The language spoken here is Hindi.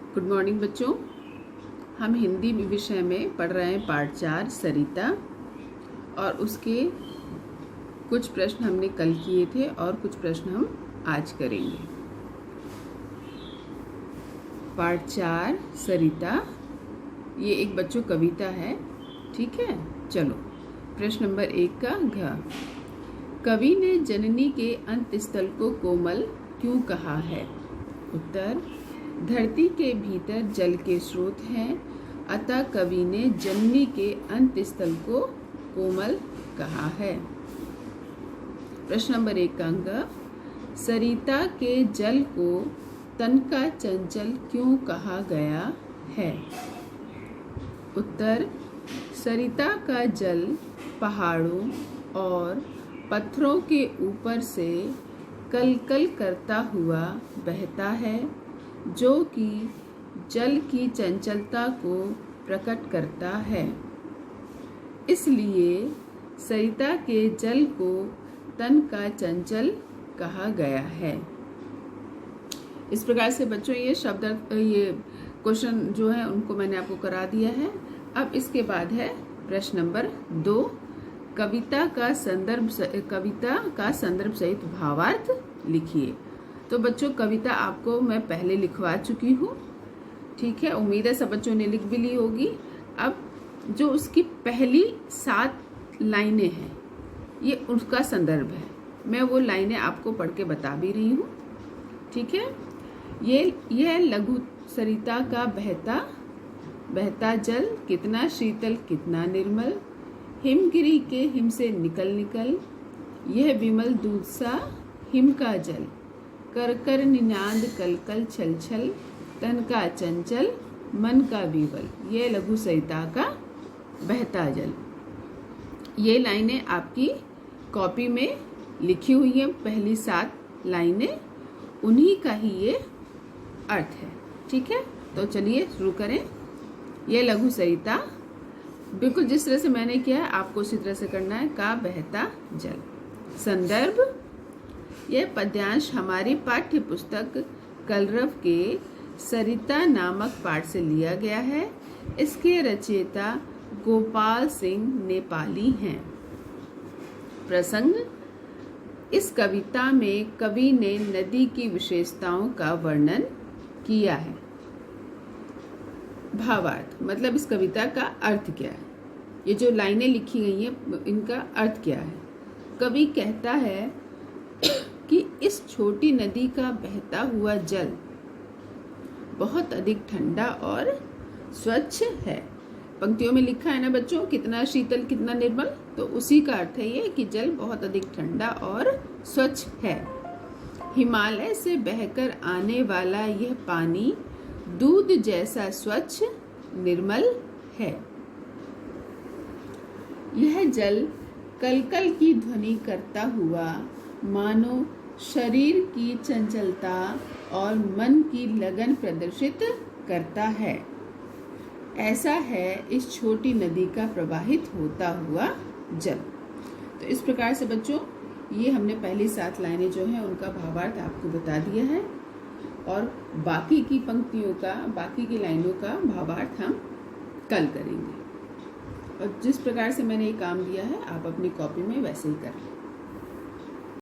गुड मॉर्निंग बच्चों। हम हिंदी विषय में पढ़ रहे हैं पाठ 4 सरिता, और उसके कुछ प्रश्न हमने कल किए थे और कुछ प्रश्न हम आज करेंगे। पाठ 4 सरिता, ये एक बच्चों कविता है, ठीक है। चलो प्रश्न नंबर 1 का घ। कवि ने जननी के अंतस्थल को कोमल क्यों कहा है? उत्तर, धरती के भीतर जल के स्रोत हैं, अतः कवि ने जननी के अंतस्थल को कोमल कहा है। प्रश्न नंबर 1 का अंक, सरिता के जल को तन का चंचल क्यों कहा गया है? उत्तर, सरिता का जल पहाड़ों और पत्थरों के ऊपर से कलकल करता हुआ बहता है, जो कि जल की चंचलता को प्रकट करता है। इसलिए सरिता के जल को तन का चंचल कहा गया है। इस प्रकार से बच्चों ये क्वेश्चन जो है उनको मैंने आपको करा दिया है। अब इसके बाद है प्रश्न नंबर 2, कविता का संदर्भ सहित भावार्थ लिखिए। तो बच्चों कविता आपको मैं पहले लिखवा चुकी हूँ, ठीक है। उम्मीद है सब बच्चों ने लिख भी ली होगी। अब जो उसकी पहली 7 लाइनें हैं ये उसका संदर्भ है। मैं वो लाइनें आपको पढ़ के बता भी रही हूँ, ठीक है। यह लघु सरिता का बहता जल कितना शीतल कितना निर्मल, हिमगिरी के हिम से निकल यह विमल दूध सा हिम का जल, कर कर निनाद कल कल छल छल, तन का चंचल मन का विवल। यह लघु सरिता का बहता जल। ये लाइनें आपकी कॉपी में लिखी हुई हैं, पहली 7 लाइनें, उन्हीं का ही ये अर्थ है, ठीक है। तो चलिए शुरू करें। यह लघु सरिता बिल्कुल जिस तरह से मैंने किया है आपको उसी तरह से करना है। का बहता जल। संदर्भ, यह पद्यांश हमारी पाठ्य पुस्तक कलरव के सरिता नामक पाठ से लिया गया है। इसके रचयिता गोपाल सिंह नेपाली हैं। प्रसंग, इस कविता में कवि ने नदी की विशेषताओं का वर्णन किया है। भावार्थ, मतलब इस कविता का अर्थ क्या है? ये जो लाइनें लिखी गई हैं इनका अर्थ क्या है? कवि कहता है कि इस छोटी नदी का बहता हुआ जल बहुत अधिक ठंडा और स्वच्छ है। पंक्तियों में लिखा है ना बच्चों, कितना शीतल कितना निर्मल, तो उसी का अर्थ है ये कि जल बहुत अधिक ठंडा और स्वच्छ है। हिमालय से बहकर आने वाला यह पानी दूध जैसा स्वच्छ निर्मल है। यह जल कलकल की ध्वनि करता हुआ मानो शरीर की चंचलता और मन की लगन प्रदर्शित करता है। ऐसा है इस छोटी नदी का प्रवाहित होता हुआ जल। तो इस प्रकार से बच्चों ये हमने पहली 7 लाइनें जो हैं उनका भावार्थ आपको बता दिया है, और बाकी की पंक्तियों का, बाकी की लाइनों का भावार्थ हम कल करेंगे। और जिस प्रकार से मैंने ये काम दिया है आप अपनी कॉपी में वैसे ही करें।